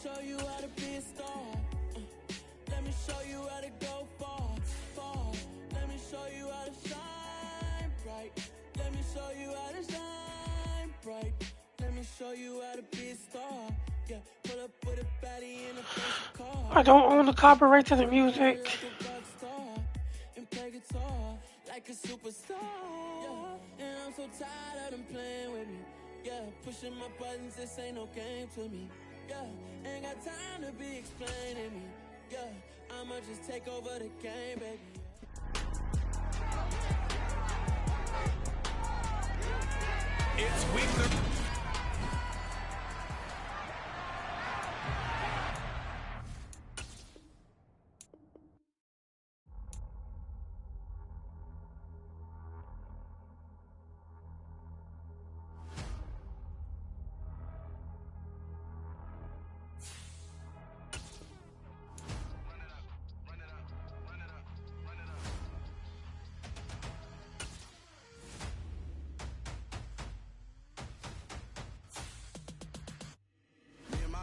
show you how to be a star. Let me show you how to go far, far. Let me show you how to shine bright. Let me show you how to shine bright. Let me show you how to be a star. Yeah, pull up with a baddie in a fancy car. I don't own the copyright to the music. And play guitar like a superstar. Yeah, and I'm so tired of them playing with me. Yeah, pushing my buttons, this ain't no game to me. Yeah, ain't got time to be explaining me. Yeah, I'ma just take over the game, baby. It's week 13.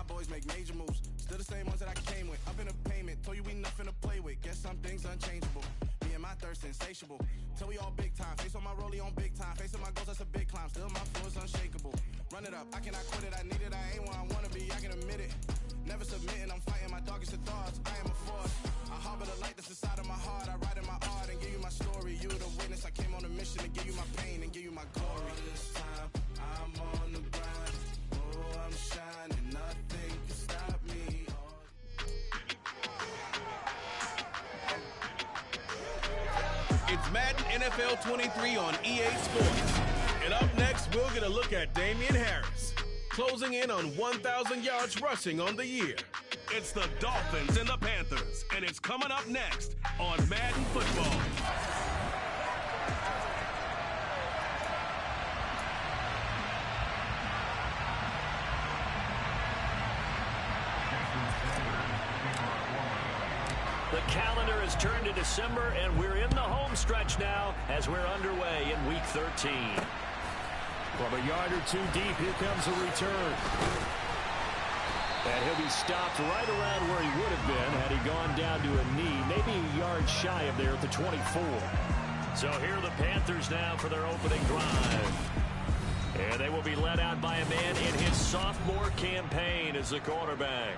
Boys make major moves, still the same ones that I came with. Up in a payment, told you we nothing to play with. Guess some things unchangeable. Me and my thirst insatiable. Till we all big time. Face on my rollie on big time. Facing my goals, that's a big climb. Still my flow is unshakable. Run it up, I cannot quit it. I need it, I ain't where I wanna be. I can admit it. Never submitting, I'm fighting my darkest of thoughts. I am a force. I harbor the light that's inside of my heart. I write in my art and give you my story. You the witness. I came on a mission to give you my pain and give you my glory. All this time, I'm on the grind. Oh, I'm shining. Nothing can stop me. It's Madden NFL 23 on EA Sports. And up next, we'll get a look at Damian Harris, closing in on 1,000 yards rushing on the year. It's the Dolphins and the Panthers, and it's coming up next on Madden Football. The calendar has turned to December, and we're in the home stretch now as we're underway in Week 13. From a yard or two deep, here comes a return. And he'll be stopped right around where he would have been had he gone down to a knee, maybe a yard shy of there at the 24. So here are the Panthers now for their opening drive. And they will be led out by a man in his sophomore campaign as the quarterback.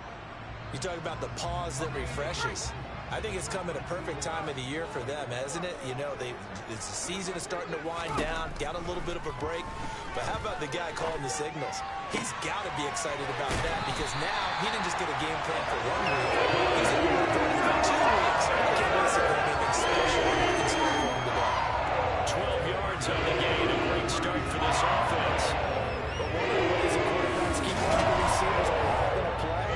You talk about the pause that refreshes. I think it's come at a perfect time of the year for them, hasn't it? You know, the season is starting to wind down, got a little bit of a break. But how about the guy calling the signals? He's got to be excited about that because now he didn't just get a game plan for 1 week. He's a game plan for 2 weeks. I can't wait to see anything special in store for him today. 12 yards on the gain, a great start for this offense. But one of the ways the quarterbacks keep all the receivers are all going to play,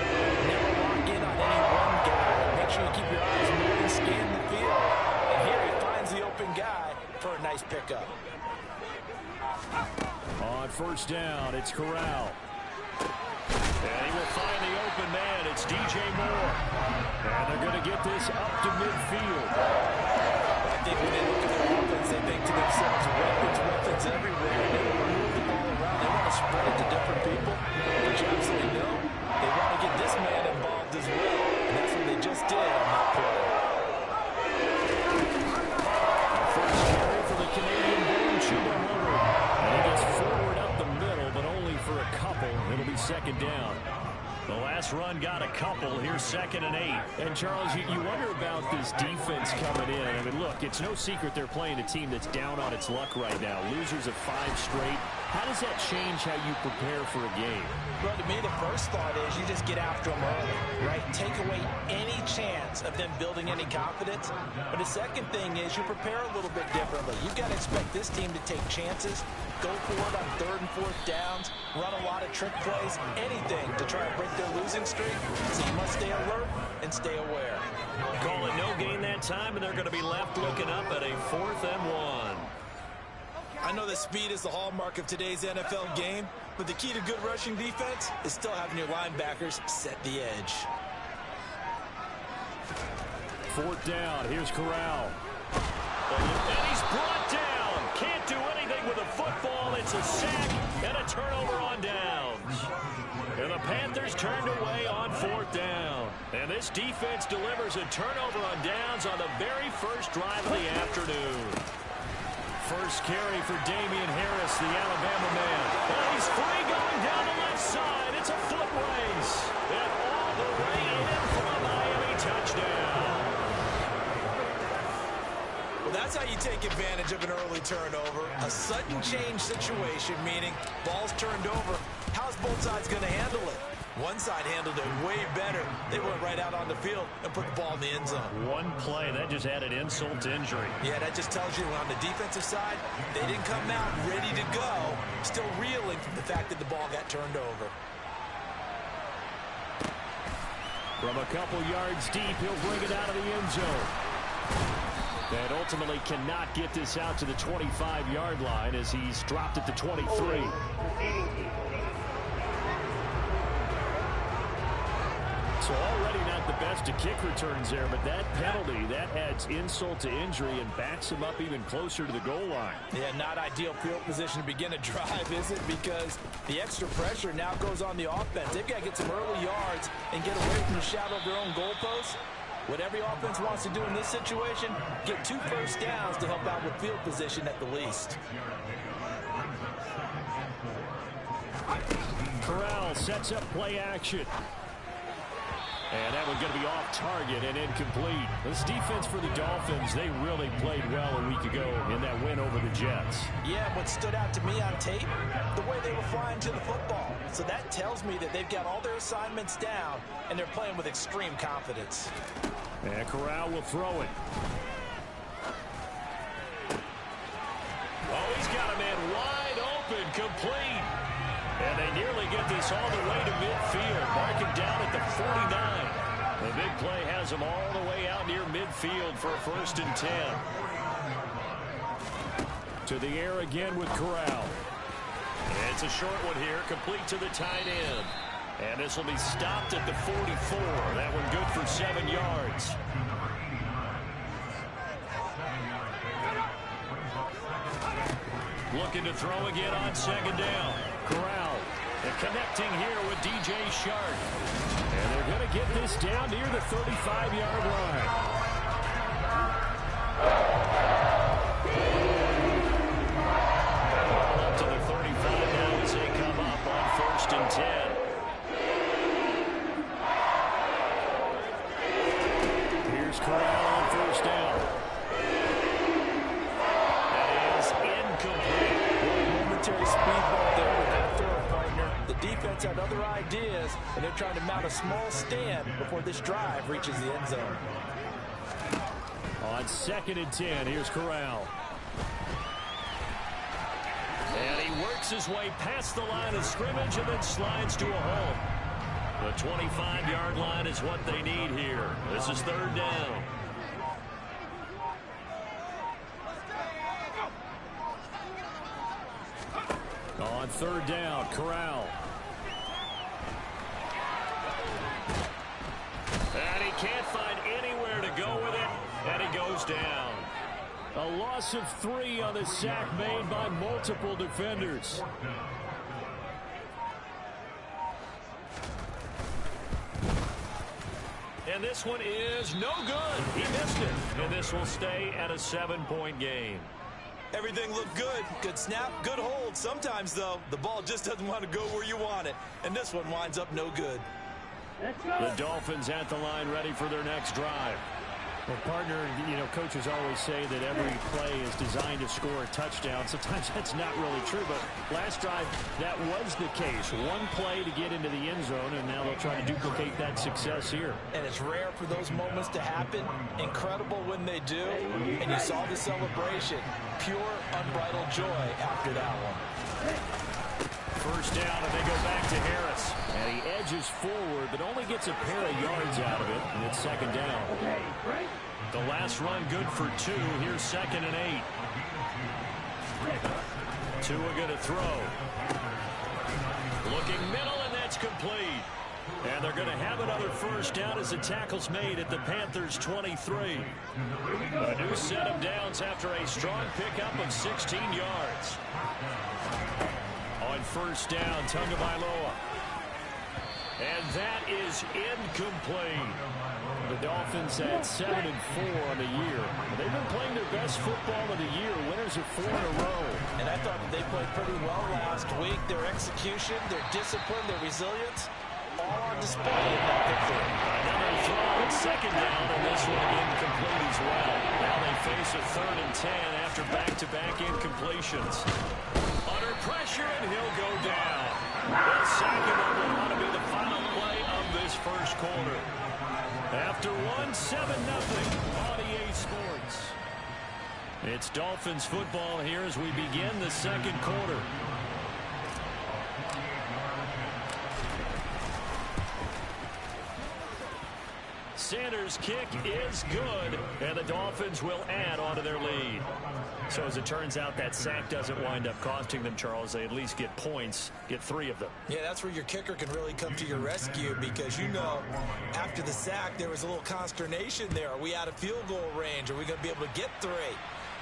never lock in on any one guy. Make sure you keep your eyes moving, scan the field. And here he finds the open guy for a nice pickup. On first down, it's Corral. And he will find the open man. It's DJ Moore. And they're going to get this up to midfield. I think when they look at their offense, they think to themselves, weapons everywhere. They don't want to move the ball around. They want to spread it to different people. But you absolutely know they want to get this man involved as well. And that's what they just did on that play. First carry for the Canadian born Chuba Hubbard. And he gets forward up the middle, but only for a couple. It'll be second down. The last run got a couple. Here's 2nd and 8. And, Charles, you wonder about this defense coming in. I mean, look, it's no secret they're playing a team that's down on its luck right now. Losers of 5 straight. How does that change how you prepare for a game? Well, to me, the first thought is you just get after them early, right? Take away any chance of them building any confidence. But the second thing is you prepare a little bit differently. You've got to expect this team to take chances, go for it on 3rd and 4th downs, run a lot of trick plays, anything to try and break their losing streak. So you must stay alert and stay aware. Call it no gain that time, and they're going to be left looking up at a 4th and 1. I know that speed is the hallmark of today's NFL game, but the key to good rushing defense is still having your linebackers set the edge. 4th down. Here's Corral. And he's brought down. Can't do anything with a football. It's a sack and a turnover on downs. And the Panthers turned away on defense delivers a turnover on downs on the very first drive of the afternoon. First carry for Damian Harris, the Alabama man. And he's free going down the left side. It's a foot race. And all the way in for a Miami touchdown. Well, that's how you take advantage of an early turnover. A sudden change situation, meaning ball's turned over. How's both sides going to handle it? One side handled it way better. They went right out on the field and put the ball in the end zone. One play, that just added insult to injury. Yeah, that just tells you on the defensive side, they didn't come out ready to go, still reeling from the fact that the ball got turned over. From a couple yards deep, he'll bring it out of the end zone. And ultimately cannot get this out to the 25-yard line as he's dropped at the 23. So already not the best of kick returns there, but that penalty, that adds insult to injury and backs him up even closer to the goal line. Yeah, not ideal field position to begin a drive, is it? Because the extra pressure now goes on the offense. They've got to get some early yards and get away from the shadow of their own goalposts. What every offense wants to do in this situation, get 2 first downs to help out with field position at the least. Corral sets up play action. And that one's going to be off target and incomplete. This defense for the Dolphins, they really played well a week ago in that win over the Jets. Yeah, what stood out to me on tape, the way they were flying to the football. So that tells me that they've got all their assignments down, and they're playing with extreme confidence. And Corral will throw it. Oh, he's got a man wide open, complete. And they nearly get this all the way to midfield. Marking down at the 49. The big play has them all the way out near midfield for a 1st and 10. To the air again with Corral. It's a short one here, complete to the tight end. And this will be stopped at the 44. That one good for 7 yards. Looking to throw again on 2nd down. Corral. And connecting here with DJ Shark. And they're going to get this down near the 35-yard line. Up to the 35 now as they come up on 1st and 10. Here's Corral on 1st down. That is incomplete. Momentary speed bump there with that throw partner. The defense had other ideas, and they're trying to mount a small stand before this drive reaches the end zone. On 2nd and 10, here's Corral. And he works his way past the line of scrimmage and then slides to a hole. The 25-yard line is what they need here. This is 3rd down. On 3rd down, Corral. And he can't find anywhere to go with it, and he goes down. A loss of 3 on the sack made by multiple defenders. And this one is no good. He missed it. And this will stay at a 7-point game. Everything looked good. Good snap, good hold. Sometimes, though, the ball just doesn't want to go where you want it. And this one winds up no good. The Dolphins at the line ready for their next drive. Well, partner, you know, coaches always say that every play is designed to score a touchdown. Sometimes that's not really true, but last drive, that was the case. One play to get into the end zone, and now they'll try to duplicate that success here. And it's rare for those moments to happen. Incredible when they do. And you saw the celebration. Pure, unbridled joy after that one. 1st down, and they go back to Harris. And he edges forward, but only gets a pair of yards out of it, and it's 2nd down. The last run good for 2. Here's 2nd and 8. Tua going to throw. Looking middle, and that's complete. And they're going to have another 1st down as the tackle's made at the Panthers' 23. A new set of downs after a strong pickup of 16 yards. On 1st down, Tagovailoa. And that is incomplete. The Dolphins at 7-4 on the year. They've been playing their best football of the year. Winners of 4 in a row. And I thought that they played pretty well last week. Their execution, their discipline, their resilience, all on display in that victory. Another throw, second down, and this one incomplete as well. Now they face a 3rd and 10 after back-to-back incompletions. Under pressure, and he'll go down. The second one will want to be the final play of this first quarter. After 7-0 on EA Sports. It's Dolphins football here as we begin the second quarter. Sanders' kick is good, and the Dolphins will add on to their lead. So as it turns out, that sack doesn't wind up costing them, Charles. They at least get points, get 3 of them. Yeah, that's where your kicker can really come to your rescue because, you know, after the sack, there was a little consternation there. Are we out of field goal range? Are we going to be able to get 3?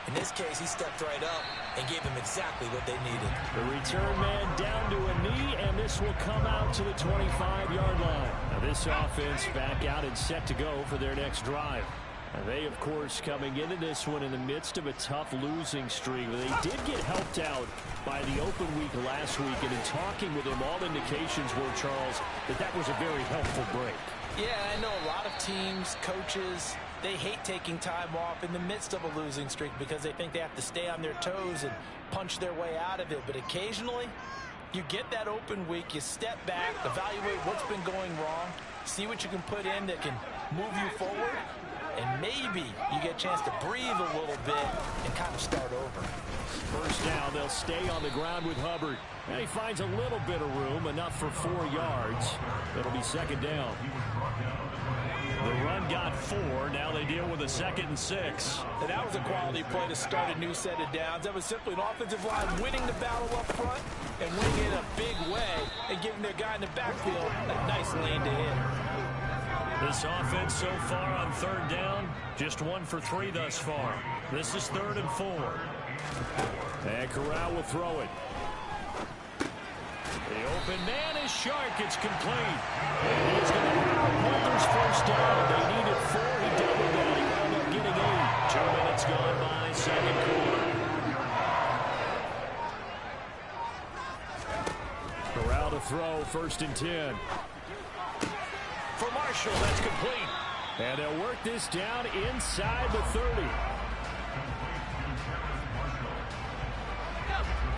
In this case, he stepped right up and gave them exactly what they needed. The return man down to a knee, and this will come out to the 25-yard line. Now this offense back out and set to go for their next drive. And they, of course, coming into this one in the midst of a tough losing streak. They did get helped out by the open week last week, and in talking with him, all indications were, Charles, that was a very helpful break. Yeah, I know a lot of teams, coaches, they hate taking time off in the midst of a losing streak because they think they have to stay on their toes and punch their way out of it. But occasionally, you get that open week, you step back, evaluate what's been going wrong, see what you can put in that can move you forward, and maybe you get a chance to breathe a little bit and kind of start over. First down, they'll stay on the ground with Hubbard. And he finds a little bit of room, enough for 4 yards. It'll be second down. The run got 4. Now they deal with a 2nd and 6. And that was a quality play to start a new set of downs. That was simply an offensive line winning the battle up front and winning it in a big way and giving their guy in the backfield a nice lane to hit. This offense so far on 3rd down, just 1 for 3 thus far. This is 3rd and 4. And Corral will throw it. The open man is Shark. It's complete. And he's going to have Panthers first down. They needed 4. He doubled that. He wound up getting 8. 2 minutes gone by, second quarter. Corral to throw, 1st and 10. For Marshall, that's complete. And they'll work this down inside the 30.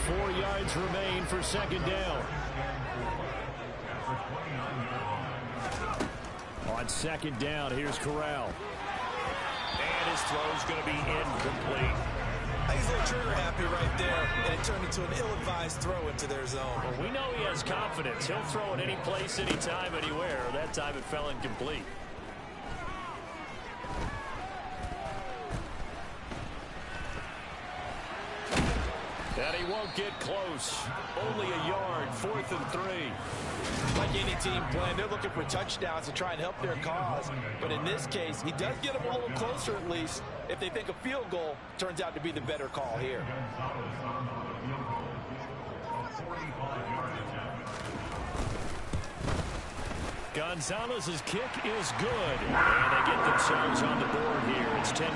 4 yards remain for second down. On second down, here's Corral. And his throw's going to be incomplete. He's a little trigger happy right there, and it turned into an ill-advised throw into their zone. Well, we know he has confidence. He'll throw it any place, anytime, anywhere. That time it fell incomplete. And he won't get close. Only a yard, 4th and 3. Like any team playing, they're looking for touchdowns to try and help their cause. But in this case, he does get them a little closer at least if they think a field goal turns out to be the better call here. Gonzalez's kick is good. And they get themselves on the board here. It's 10-3.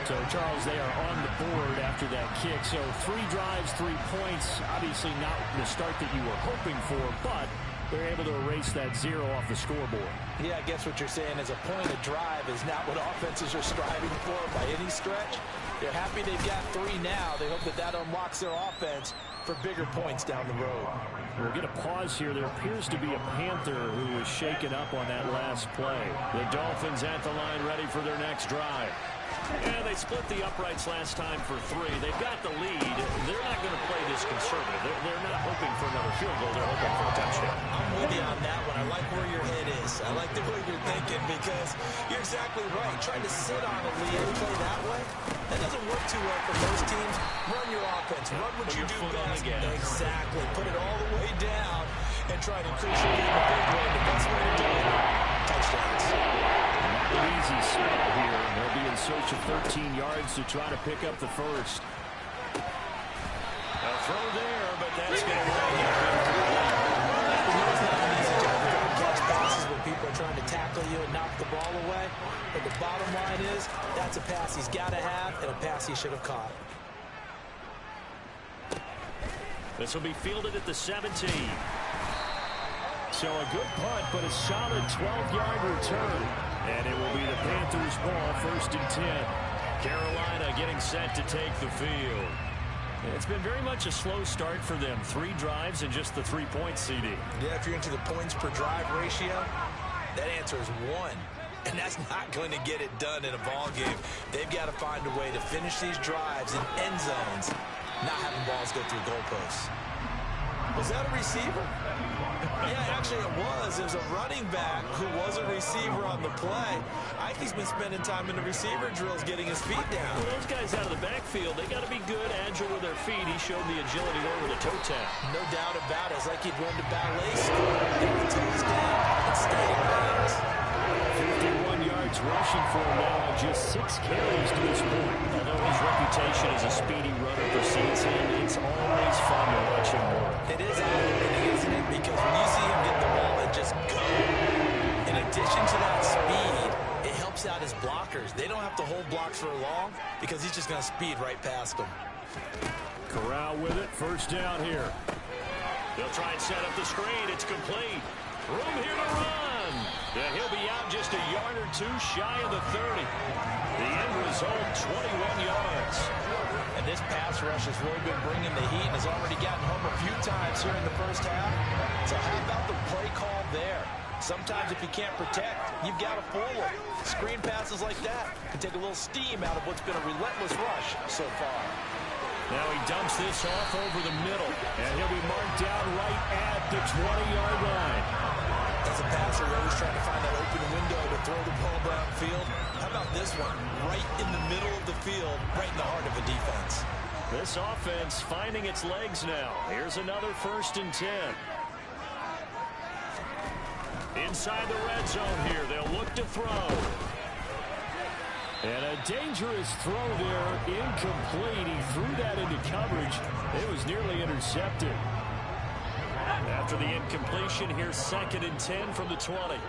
So, Charles, they are on the board after that kick. So 3 drives, 3 points. Obviously not the start that you were hoping for, but they're able to erase that 0 off the scoreboard. Yeah, I guess what you're saying is a point of drive is not what offenses are striving for by any stretch. They're happy they've got 3 now. They hope that that unlocks their offense for bigger points down the road. We'll get a pause here. There appears to be a Panther who was shaken up on that last play. The Dolphins at the line ready for their next drive. And they split the uprights last time for 3. They've got the lead. They're not going to play this conservative. They're not hoping for another field goal. They're hoping for a touchdown. I'm with you on that one. I like where your head is. I like the way you're thinking because you're exactly right. Trying to sit on a lead and play that way, that doesn't work too well for most teams. Run your offense. Run what you do best. Exactly. Put it all the way down and try to increase your lead in a big way. The best way to do it, touchdowns. Not an easy spell here. They'll be in search of 13 yards to try to pick up the first. A throw there, but that's going to run. It's not an easy job to catch passes when people people are trying to tackle you and knock the ball away. But the bottom line is, that's a pass he's got to have and a pass he should have caught. This will be fielded at the 17. So a good punt, but a solid 12-yard return. And it will be the Panthers' ball, 1st and 10. Carolina getting set to take the field. It's been very much a slow start for them. 3 drives and just the 3 points, CD. Yeah, if you're into the points per drive ratio, that answer is 1. And that's not going to get it done in a ball game. They've got to find a way to finish these drives in end zones, not having balls go through goalposts. Was that a receiver? Yeah, actually it was. It was a running back who was a receiver on the play. Ike's been spending time in the receiver drills getting his feet down. Well, those guys out of the backfield, they got to be good, agile with their feet. He showed the agility there with a toe tap. No doubt about it. It's like he'd run to ballet school. Get the toes down and stay in bounds. 51 yards rushing for him now on just 6 carries to this point. Although his reputation as a speedy runner precedes him, it's always fun to watch him work. It is eye-opening, isn't it? Because when you see him get the ball and just go, in addition to that speed, it helps out his blockers. They don't have to hold blocks for long because he's just going to speed right past them. Corral with it. 1st down here. They'll try and set up the screen. It's complete. Room here to run. And he'll be out just a yard or 2 shy of the 30. The end result, 21 yards. And this pass rush has really been bringing the heat and has already gotten home a few times here in the 1st half. So how about the play call there? Sometimes if you can't protect, you've got to fool them. Screen passes like that can take a little steam out of what's been a relentless rush so far. Now he dumps this off over the middle, and he'll be marked down right at the 20-yard line. As a passer, you're always trying to find that open window to throw the ball downfield. How about this one? Right in the middle of the field, right in the heart of a defense. This offense finding its legs now. Here's another 1st and 10. Inside the red zone here, they'll look to throw. And a dangerous throw there, incomplete. He threw that into coverage. It was nearly intercepted. After the incompletion, here's 2nd and 10 from the 20.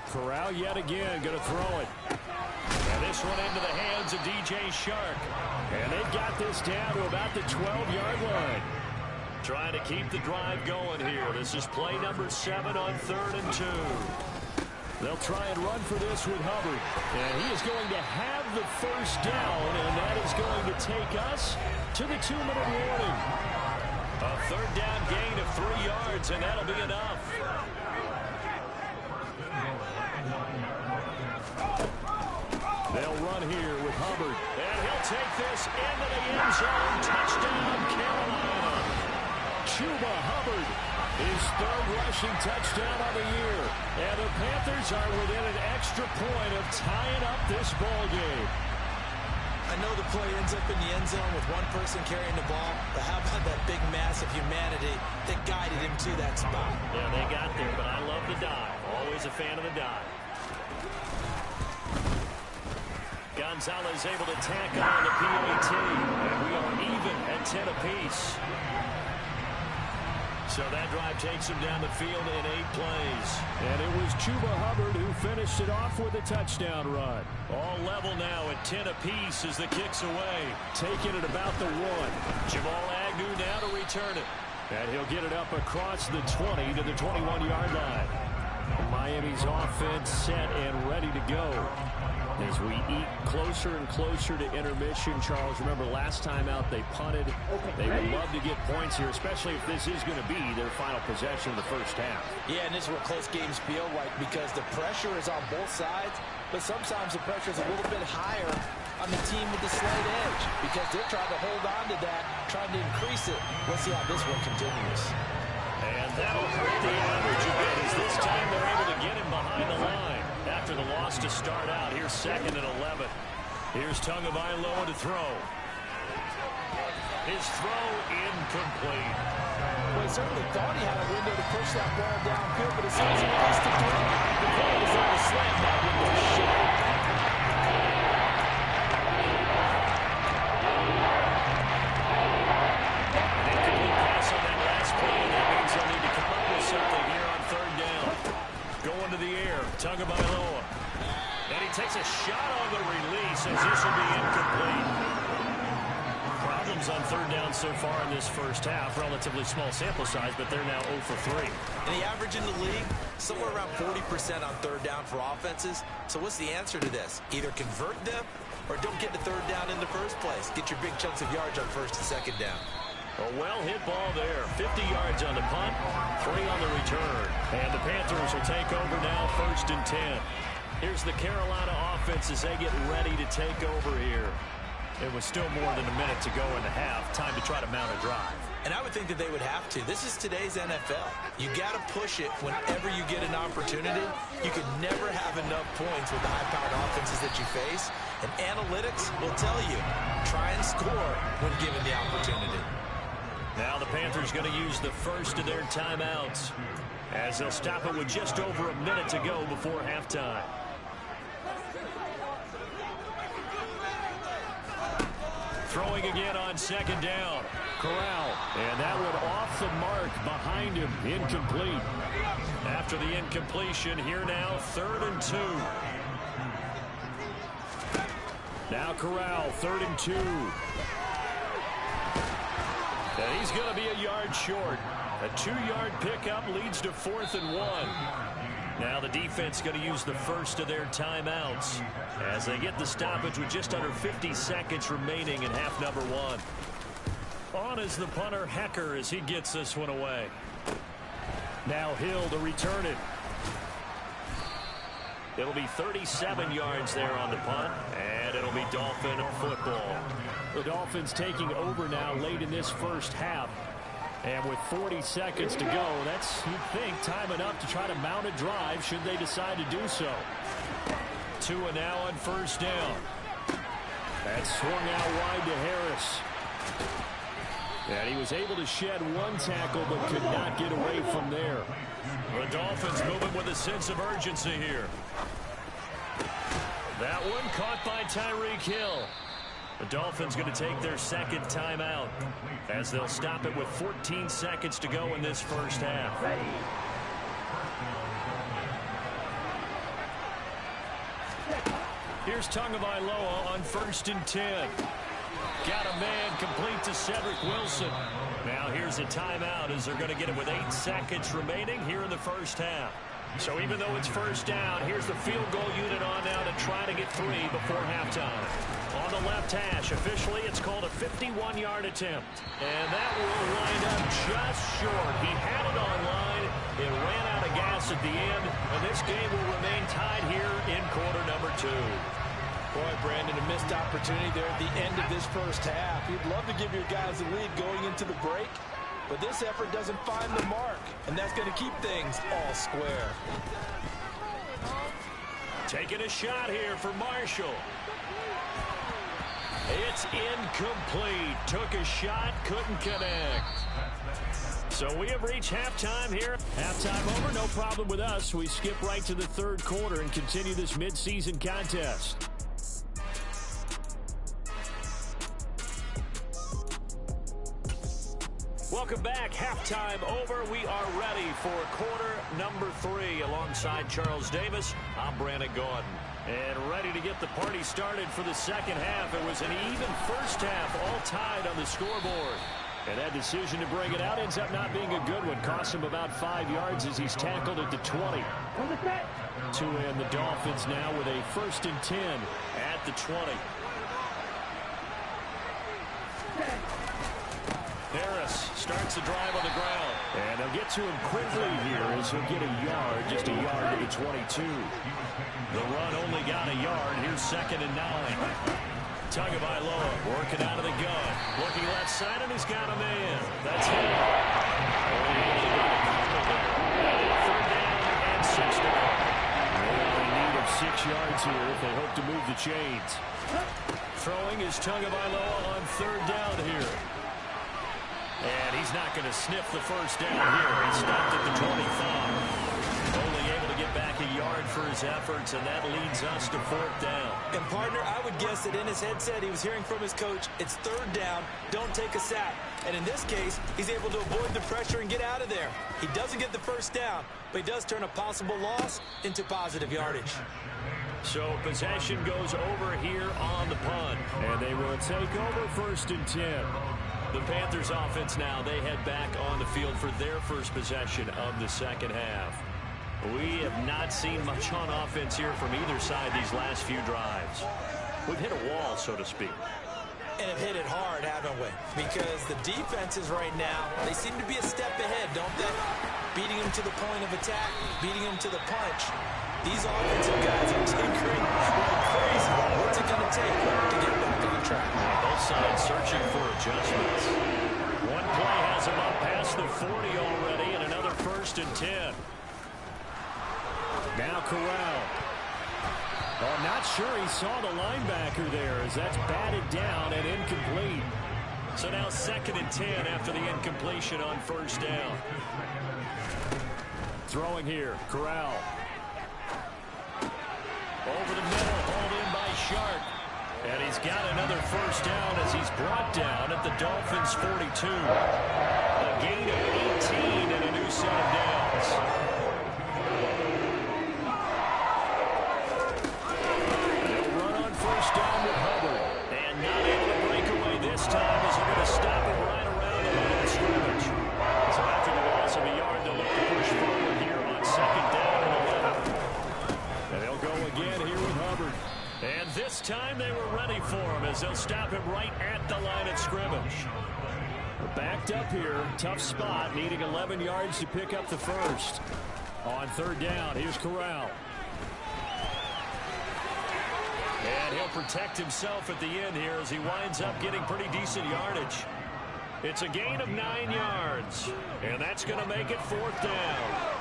Corral yet again going to throw it. And this one into the hands of DJ Shark. And they've got this down to about the 12-yard line. Trying to keep the drive going here. This is play number 7 on 3rd and 2. They'll try and run for this with Hubbard. And he is going to have the 1st down, and that is going to take us to the 2-minute warning. A 3rd down gain of 3 yards, and that'll be enough. They'll run here with Hubbard. And he'll take this into the end zone. Touchdown, Carolina. Chuba Hubbard, his 3rd rushing touchdown on the year. And the Panthers are within an extra point of tying up this ball game. I know the play ends up in the end zone with one person carrying the ball, but how about that big mass of humanity that guided him to that spot? Yeah, they got there, but I love the dive. Always a fan of the dive. Gonzalez able to tackle on the PAT, and we are even at 10 apiece. So that drive takes him down the field in 8 plays. And it was Chuba Hubbard who finished it off with a touchdown run. All level now at 10 apiece as the kick's away. Taking it about the 1. Jamal Agnew now to return it. And he'll get it up across the 20 to the 21-yard line. Miami's offense set and ready to go. As we eat closer and closer to intermission, Charles, remember last time out they punted. They would love to get points here, especially if this is going to be their final possession of the 1st half. Yeah, and this is what close games feel like because the pressure is on both sides, but sometimes the pressure is a little bit higher on the team with the slight edge because they're trying to hold on to that, trying to increase it. Let's see how this one continues. And that'll hurt the average a bit as this time they're able to get him behind the line. After the loss to start out, here's 2nd and 11. Here's Tagovailoa to throw. His throw incomplete. Well, he certainly thought he had a window to push that ball downfield, but as soon as he missed the throw, the ball was on the slant. That window was shut. An incomplete pass on that last play, and that means they'll need to come up with something here on 3rd shot on the release as this will be incomplete. Problems on third down so far in this first half. Relatively small sample size, but they're now 0 for 3. And the average in the league, somewhere around 40% on third down for offenses. So what's the answer to this? Either convert them or don't get to third down in the first place. Get your big chunks of yards on first and second down. A well-hit ball there. 50 yards on the punt, 3 on the return. And the Panthers will take over now, 1st and 10. Here's the Carolina offense as they get ready to take over here. It was still more than a minute to go in the half. Time to try to mount a drive. And I would think that they would have to. This is today's NFL. You got to push it whenever you get an opportunity. You can never have enough points with the high-powered offenses that you face. And analytics will tell you, try and score when given the opportunity. Now the Panthers going to use the first of their timeouts as they'll stop it with just over a minute to go before halftime. Throwing again on second down. Corral. And that one off the mark behind him. Incomplete. After the incompletion, here now, 3rd and 2. Now Corral, 3rd and 2. And he's going to be a yard short. A 2-yard pickup leads to 4th and 1. Now the defense going to use the first of their timeouts as they get the stoppage with just under 50 seconds remaining in half number 1. On is the punter, Hecker, as he gets this one away. Now Hill to return it. It'll be 37 yards there on the punt, and it'll be Dolphin football. The Dolphins taking over now late in this first half. And with 40 seconds to go, that's, you'd think, time enough to try to mount a drive should they decide to do so. Tua now on 1st down. That swung out wide to Harris. And he was able to shed 1 tackle but could not get away from there. The Dolphins moving with a sense of urgency here. That one caught by Tyreek Hill. The Dolphins going to take their second timeout as they'll stop it with 14 seconds to go in this first half. Here's Tagovailoa on 1st and 10. Got a man complete to Cedric Wilson. Now here's a timeout as they're going to get it with 8 seconds remaining here in the first half. So even though it's 1st down, here's the field goal unit on now to try to get 3 before halftime. On the left hash, officially it's called a 51-yard attempt. And that will wind up just short. He had it on line. It ran out of gas at the end. And this game will remain tied here in quarter number 2. Boy, Brandon, a missed opportunity there at the end of this first half. You'd love to give your guys the lead going into the break. But this effort doesn't find the mark, and that's going to keep things all square. Taking a shot here for Marshall. It's incomplete. Took a shot, couldn't connect. So we have reached halftime here. Halftime over, no problem with us. We skip right to the 3rd quarter and continue this midseason contest. Welcome back. Halftime over. We are ready for quarter number 3 alongside Charles Davis. I'm Brandon Gordon. And ready to get the party started for the second half. It was an even first half, all tied on the scoreboard. And that decision to bring it out ends up not being a good one. Cost him about 5 yards as he's tackled at the 20. Tua and the Dolphins now with a 1st and 10 at the 20. Harris starts the drive on the ground. And they'll get to him quickly here as he'll get a yard, just a yard to the 22. The run only got a yard. Here's 2nd and 9. Tagovailoa working out of the gun. Looking left side, and he's got a man. That's him. Third down and 6 to go. They're in need of 6 yards here if they hope to move the chains. Throwing is Tagovailoa on 3rd down here. And he's not going to sniff the first down here. He stopped at the 25. Only able to get back a yard for his efforts, and that leads us to 4th down. And, partner, I would guess that in his headset he was hearing from his coach, it's 3rd down, don't take a sack. And in this case, he's able to avoid the pressure and get out of there. He doesn't get the first down, but he does turn a possible loss into positive yardage. So possession goes over here on the punt. And they will take over 1st and 10. The Panthers offense now, they head back on the field for their first possession of the second half. We have not seen much on offense here from either side these last few drives. We've hit a wall, so to speak. And have hit it hard, haven't we? Because the defenses right now, they seem to be a step ahead, don't they? Beating them to the point of attack, beating them to the punch. These offensive guys are tinkering like crazy. What's it going to take to get back on track? Both sides searching for adjustments. One play has him up past the 40 already, and another 1st and 10. Now Corral. Oh, I'm not sure he saw the linebacker there as that's batted down and incomplete. So now 2nd and 10 after the incompletion on 1st down. Throwing here, Corral. Over the middle, hauled in by Sharp. And he's got another 1st down as he's brought down at the Dolphins' 42. A gain of 18 and a new set of downs. They'll run on 1st down with Hubbard. And not able to break away this time as they're going to stop him right around the line of scrimmage. So after the loss of a yard, they'll look to push forward here on 2nd down and 11. And they'll go again here with Hubbard. And this time they were ready for him as they'll stop him right at the line of scrimmage. Backed up here, tough spot, needing 11 yards to pick up the 1st. On 3rd down, here's Corral. And he'll protect himself at the end here as he winds up getting pretty decent yardage. It's a gain of 9 yards, and that's going to make it 4th down.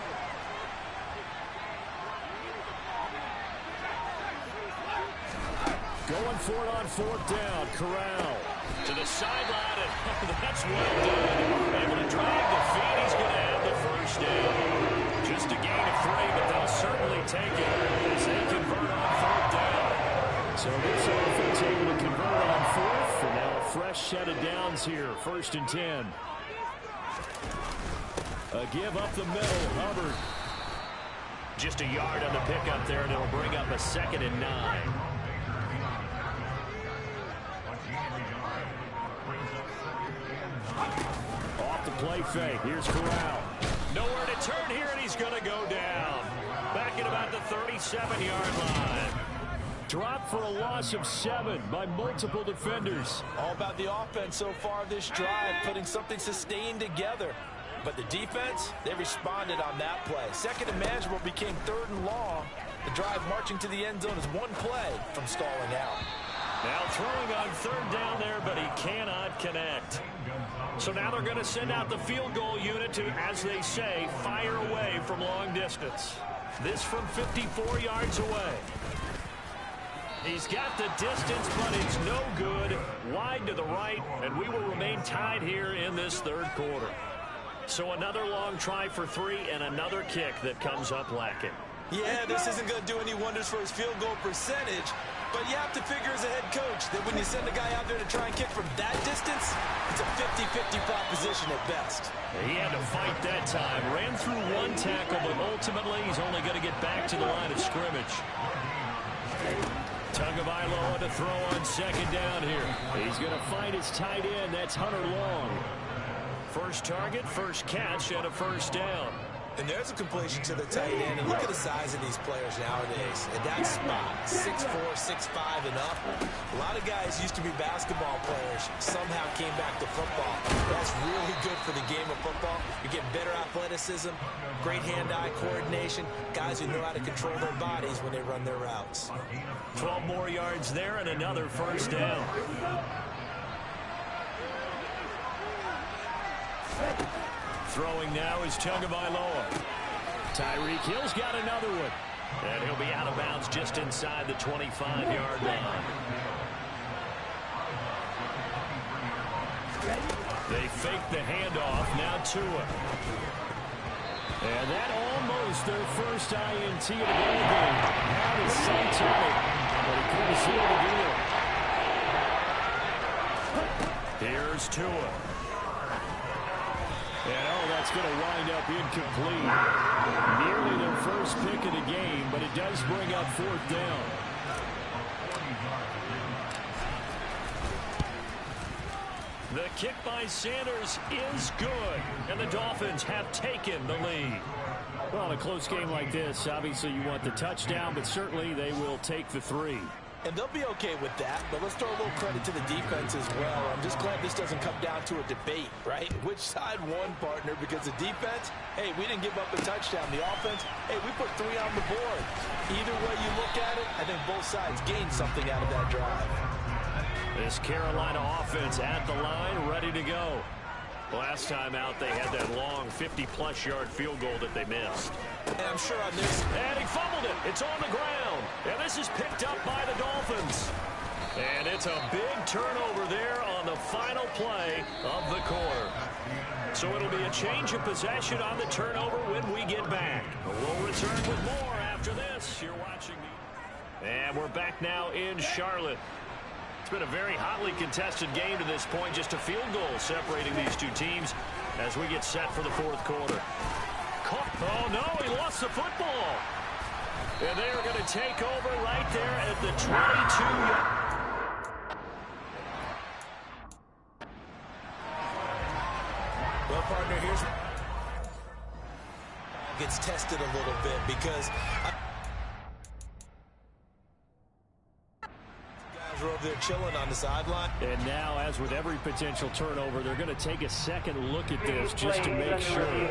Going for it on 4th down, Corral. To the sideline, and that's well done. Able to drag the feet. He's going to have the 1st down. Just a gain of 3, but they'll certainly take it as they convert on 4th down. So this offense able to convert on 4th, and now a fresh set of downs here, 1st and 10. A give up the middle, Hubbard. Just a yard on the pickup there, and it'll bring up a 2nd and 9. Off the play fake. Here's Corral. Nowhere to turn here, and he's going to go down. Back at about the 37-yard line. Dropped for a loss of 7 by multiple defenders. All about the offense so far this drive, putting something sustained together. But the defense, they responded on that play. 2nd and manageable became 3rd and long. The drive marching to the end zone is one play from stalling out. Now throwing on 3rd down there, but he cannot connect. So now they're going to send out the field goal unit to, as they say, fire away from long distance. This from 54 yards away. He's got the distance, but it's no good. Wide to the right, and we will remain tied here in this 3rd quarter. So another long try for 3 and another kick that comes up lacking. Yeah, this isn't going to do any wonders for his field goal percentage, but you have to figure as a head coach that when you send a guy out there to try and kick from that distance, it's a 50-50 proposition at best. He had to fight that time. Ran through one tackle, but ultimately he's only going to get back to the line of scrimmage. Tagovailoa to throw on 2nd down here. He's going to find his tight end. That's Hunter Long. First target, first catch, and a 1st down. And there's a completion to the tight end. And look at the size of these players nowadays. At that spot, 6'4", 6'5", and up. A lot of guys used to be basketball players, somehow came back to football. That's really good for the game of football. You get better athleticism, great hand-eye coordination, guys who know how to control their bodies when they run their routes. 12 more yards there and another 1st down. Throwing now is Tagovailoa. Tyreek Hill's got another one. And he'll be out of bounds just inside the 25-yard line. They fake the handoff. Now Tua. And that almost their first INT of the ball game. Had his sights on it, but he couldn't seal the deal. Here's Tua. And oh, that That's going to wind up incomplete. Nearly their first pick of the game, but it does bring up fourth down. The kick by Sanders is good, and the Dolphins have taken the lead. Well, in a close game like this, obviously you want the touchdown, but certainly they will take the 3. And they'll be okay with that, but let's throw a little credit to the defense as well. I'm just glad this doesn't come down to a debate, right? Which side won, partner? Because the defense, hey, we didn't give up a touchdown. The offense, hey, we put 3 on the board. Either way you look at it, I think both sides gained something out of that drive. This Carolina offense at the line, ready to go. Last time out, they had that long 50-plus yard field goal that they missed. And I'm sure on this... And he fumbled it. It's on the ground. And this is picked up by the Dolphins. And it's a big turnover there on the final play of the quarter. So it'll be a change of possession on the turnover when we get back. We'll return with more after this. You're watching me. And we're back now in Charlotte. It's been a very hotly contested game to this point. Just a field goal separating these two teams as we get set for the fourth quarter. Oh, no, he lost the football. And they are going to take over right there at the 22-yard. Well, partner, here's... gets tested a little bit because... We're over there chilling on the sideline. And now, as with every potential turnover, they're going to take a second look at this just to make sure.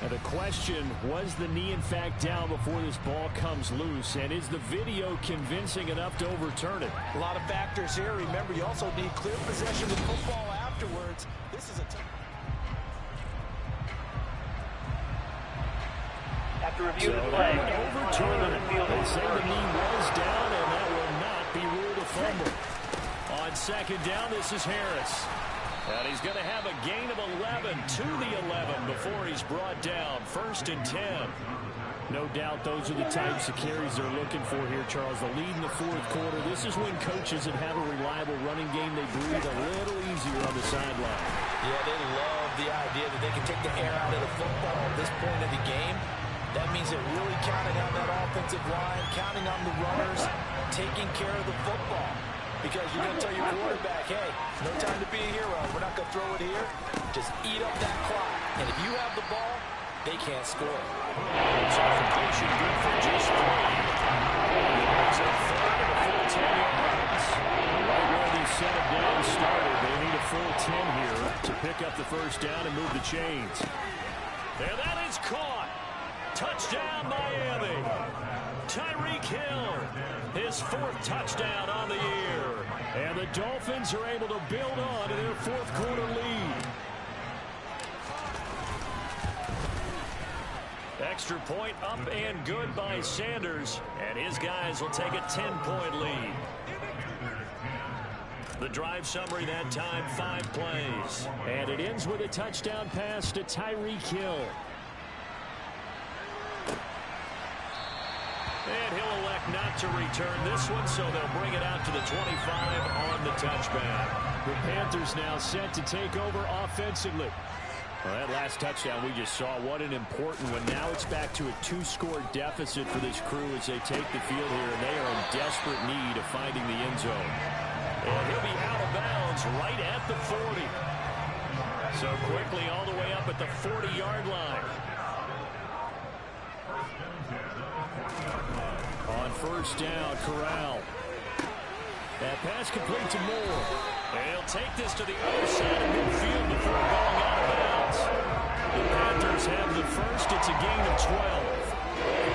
Now the question, was the knee in fact down before this ball comes loose? And is the video convincing enough to overturn it? A lot of factors here. Remember, you also need clear possession of the football afterwards. This is a After review of the play, overturn it. They say the knee was down, and that will not be ruled a fumble. On second down, this is Harris. And he's going to have a gain of 11 to the 11 before he's brought down. 1st and 10. No doubt those are the types of carries they're looking for here, Charles. The lead in the fourth quarter. This is when coaches that have a reliable running game, they breathe a little easier on the sideline. Yeah, they love the idea that they can take the air out of the football at this point of the game. That means they're really counting on that offensive line, counting on the runners, taking care of the football. Because you're going to tell your quarterback, hey, no time to be a hero. We're not going to throw it here. Just eat up that clock. And if you have the ball, they can't score. So completion good for just 3. It's a third of a full 10 yards. Right where they set it down started, they need a full 10 here to pick up the first down and move the chains. And that is caught. Touchdown, Miami. Tyreek Hill, his 4th touchdown on the year. And the Dolphins are able to build on to their fourth quarter lead. Extra point up and good by Sanders. And his guys will take a 10-point lead. The drive summary that time, 5 plays. And it ends with a touchdown pass to Tyreek Hill. And he'll elect not to return this one, so they'll bring it out to the 25 on the touchback. The Panthers now set to take over offensively. Well, that last touchdown we just saw, what an important one. Now it's back to a 2-score deficit for this crew as they take the field here, and they are in desperate need of finding the end zone. And he'll be out of bounds right at the 40. So quickly all the way up at the 40-yard line. On first down, Corral. That pass complete to Moore. And he'll take this to the other side of midfield before going out of bounds. The Panthers have the first. It's a gain of 12.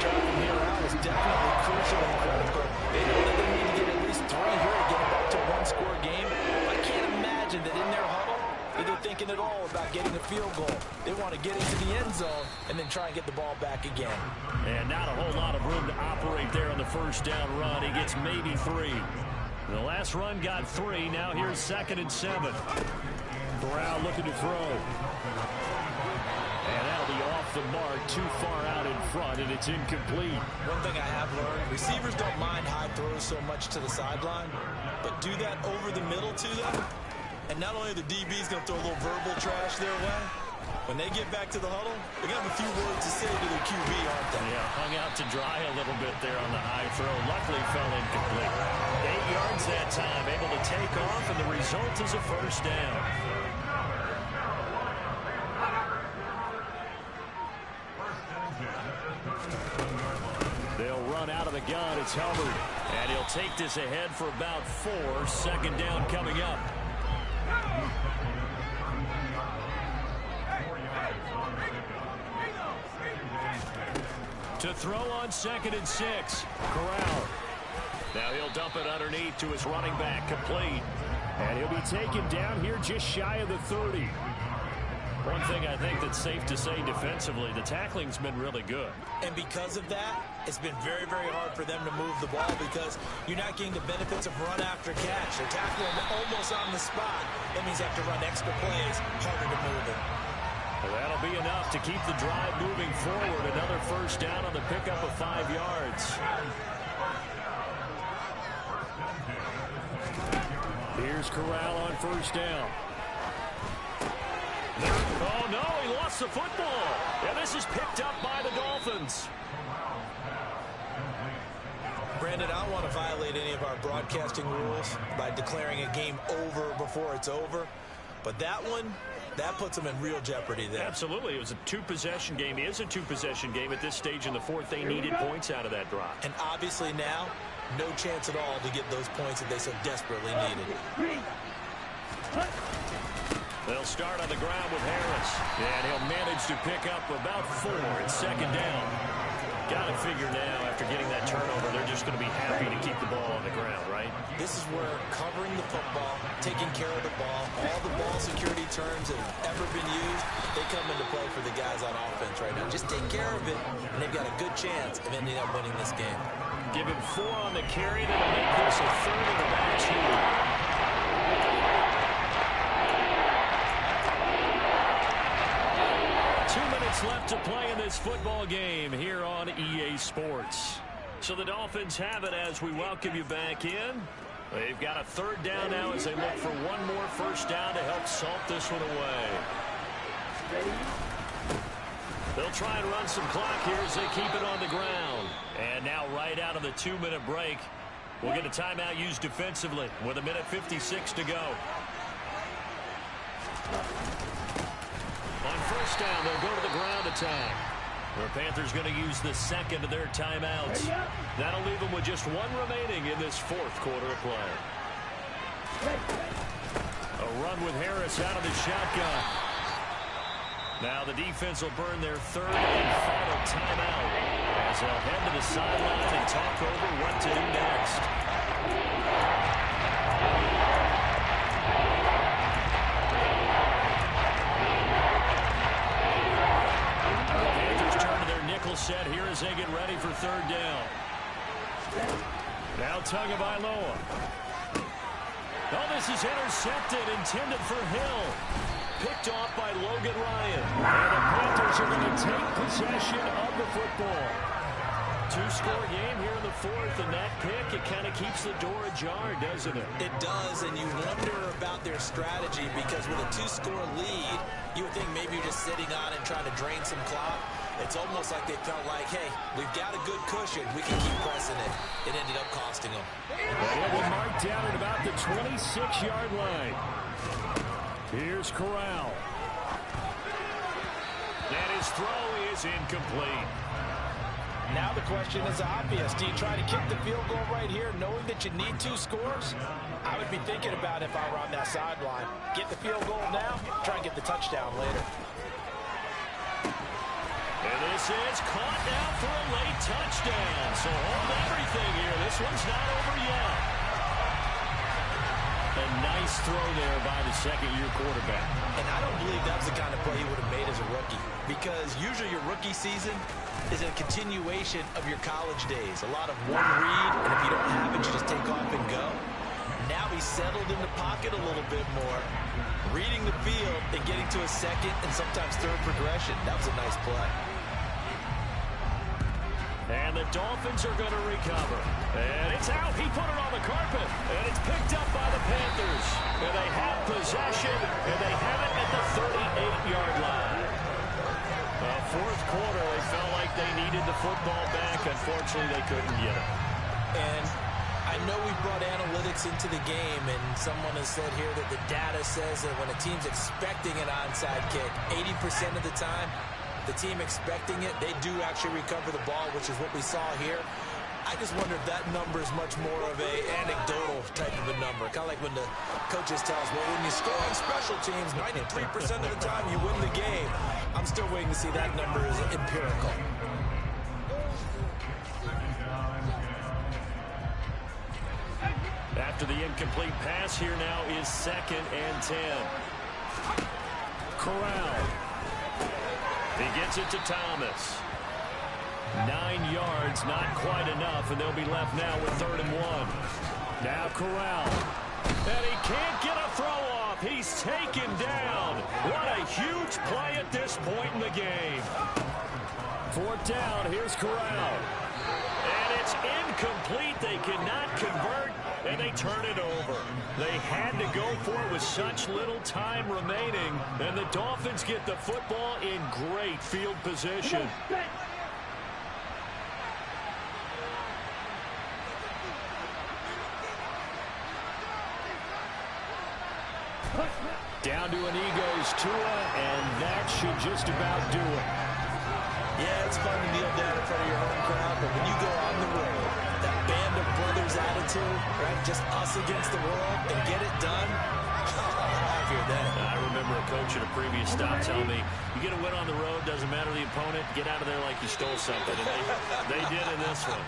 Driving here out is definitely crucial and critical. They know that they need to get at least 3 here to get back to 1-score game. I can't imagine that in their huddle that they're thinking at all about getting a field goal. They want to get into the end zone and then try and get the ball back again. And not a whole lot of room to operate there on the first down run. He gets maybe 3. The last run got 3. Now here's 2nd and 7. Corral looking to throw. And that'll be off the mark, too far out in front, and it's incomplete. One thing I have learned, receivers don't mind high throws so much to the sideline, but do that over the middle to them, And not only are the DBs going to throw a little verbal trash their way, when they get back to the huddle, they're going to have a few words to say to their QB, aren't they? Yeah, hung out to dry a little bit there on the high throw. Luckily fell incomplete. 8 yards that time, able to take off, and the result is a first down. They'll run out of the gun. It's Hubbard. And he'll take this ahead for about 4. Second down coming up. To throw on 2nd and 6. Corral. Now he'll dump it underneath to his running back. Complete. And he'll be taken down here just shy of the 30. One thing I think that's safe to say defensively, the tackling's been really good. And because of that, it's been very, very hard for them to move the ball because you're not getting the benefits of run after catch. They're tackling almost on the spot. That means they have to run extra plays, harder to move it. Well, that'll be enough to keep the drive moving forward. Another first down on the pickup of 5 yards. Here's Corral on first down. Oh, no, he lost the football. And this is picked up by the Dolphins. Brandon, I don't want to violate any of our broadcasting rules by declaring a game over before it's over. But that one, that puts them in real jeopardy there. Absolutely. It was a two-possession game. It is a two-possession game at this stage in the fourth. They needed points out of that drive. And obviously now, no chance at all to get those points that they so desperately needed. They'll start on the ground with Harris. And he'll manage to pick up about 4 at second down. Got to figure now, after getting that turnover, they're just going to be happy to keep the ball on the ground, right? This is where covering the football, taking care of the ball, all the ball security terms that have ever been used, they come into play for the guys on offense right now. Just take care of it, and they've got a good chance of ending up winning this game. Give him 4 on the carry, that'll make this a 3rd and about 2. 2 minutes left to play in this football game here on EA Sports. So the Dolphins have it as we welcome you back in. They've got a 3rd down now as they look for one more first down to help salt this one away. They'll try and run some clock here as they keep it on the ground. And now right out of the 2-minute break, we'll get a timeout used defensively with 1:56 to go. On first down, they'll go to the ground attack. The Panthers going to use the second of their timeouts. That'll leave them with just 1 remaining in this 4th quarter of play. A run with Harris out of the shotgun. Now the defense will burn their 3rd and final timeout as they'll head to the sideline and talk over what to do next. Set here as they get ready for 3rd down. Now Tagovailoa. Oh, this is intercepted, intended for Hill. Picked off by Logan Ryan. And the Panthers are going to take possession of the football. 2-score game here in the 4th, and that pick, it kind of keeps the door ajar, doesn't it? It does, and you wonder about their strategy because with a 2-score lead, you would think maybe you're just sitting on it and trying to drain some clock. It's almost like they felt like, hey, we've got a good cushion. We can keep pressing it. It ended up costing them. It will mark down at about the 26-yard line. Here's Corral. And his throw is incomplete. Now the question is obvious. Do you try to kick the field goal right here knowing that you need 2 scores? I would be thinking about if I were on that sideline. Get the field goal now, try and get the touchdown later. And this is caught now for a late touchdown. So hold everything here. This one's not over yet. A nice throw there by the second-year quarterback. And I don't believe that was the kind of play he would have made as a rookie. Because usually your rookie season is a continuation of your college days. A lot of one read, and if you don't have it, you just take off and go. Now he's settled in the pocket a little bit more, reading the field and getting to a second and sometimes 3rd progression. That was a nice play. And And the Dolphins are going to recover. And it's out. He put it on the carpet. And it's picked up by the Panthers. And they have possession. And they have it at the 38-yard line. Fourth quarter, they felt like they needed the football back. Unfortunately, they couldn't get it. And I know we brought analytics into the game, and someone has said here that the data says that when a team's expecting an onside kick, 80% of the time, the team expecting it, they do actually recover the ball, which is what we saw here. I just wonder if that number is much more of a anecdotal type of a number. Kind of like when the coaches tell us, well, when you score on special teams, 93% of the time you win the game. I'm still waiting to see that number is empirical. After the incomplete pass, here now is 2nd and 10. Corral. He gets it to Thomas. 9 yards, not quite enough, and they'll be left now with 3rd and 1. Now Corral. And he can't get a throw off. He's taken down. What a huge play at this point in the game. 4th down, here's Corral. And it's incomplete. They cannot convert, and they turn it over. They had to go for it with such little time remaining, and the Dolphins get the football in great field position. Down to an egos Tua, and that should just about do it. Yeah, it's fun to kneel down in front of your home crowd, but when you go on the road, that band of brothers attitude, right, just us against the world, and get it done, happier then. I remember a coach at a previous stop telling me, you get a win on the road, doesn't matter the opponent, get out of there like you stole something. And they did in this one.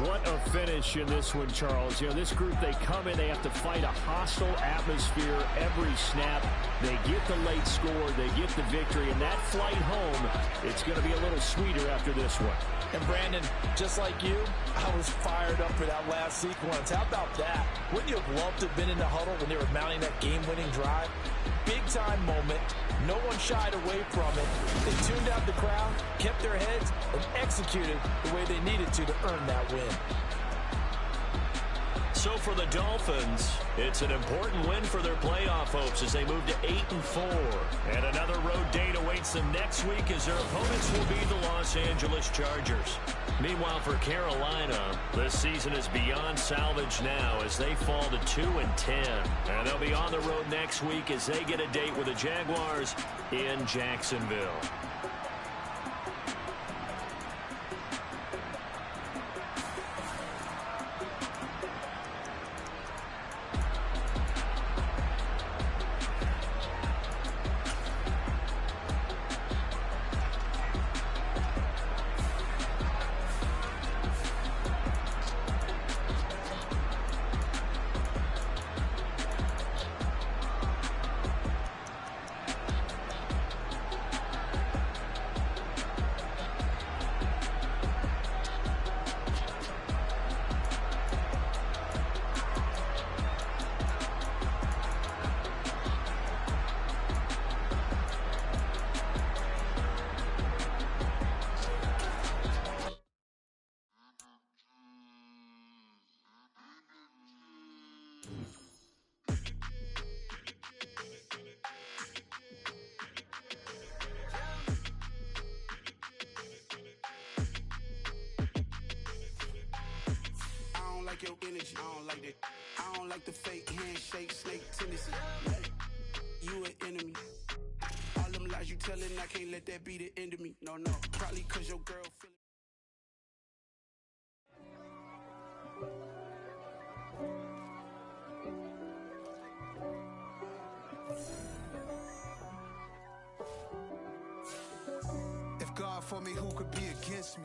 What a finish in this one, Charles. You know, this group, they come in, they have to fight a hostile atmosphere every snap. They get the late score, they get the victory, and that flight home, it's going to be a little sweeter after this one. And Brandon, just like you, I was fired up for that last sequence. How about that? Wouldn't you have loved to have been in the huddle when they were mounting that game-winning drive? Big-time moment. No one shied away from it. They tuned out the crowd, kept their heads, and executed the way they needed to earn that win. So for the Dolphins, it's an important win for their playoff hopes as they move to 8-4. And another road date awaits them next week as their opponents will be the Los Angeles Chargers. Meanwhile, for Carolina, this season is beyond salvage now as they fall to 2-10. And they'll be on the road next week as they get a date with the Jaguars in Jacksonville. Your energy, I don't like that. I don't like the fake handshake, snake tendency. You an enemy. All them lies you telling, I can't let that be the end of me. No, probably cause your girl feel If God for me, who could be against me?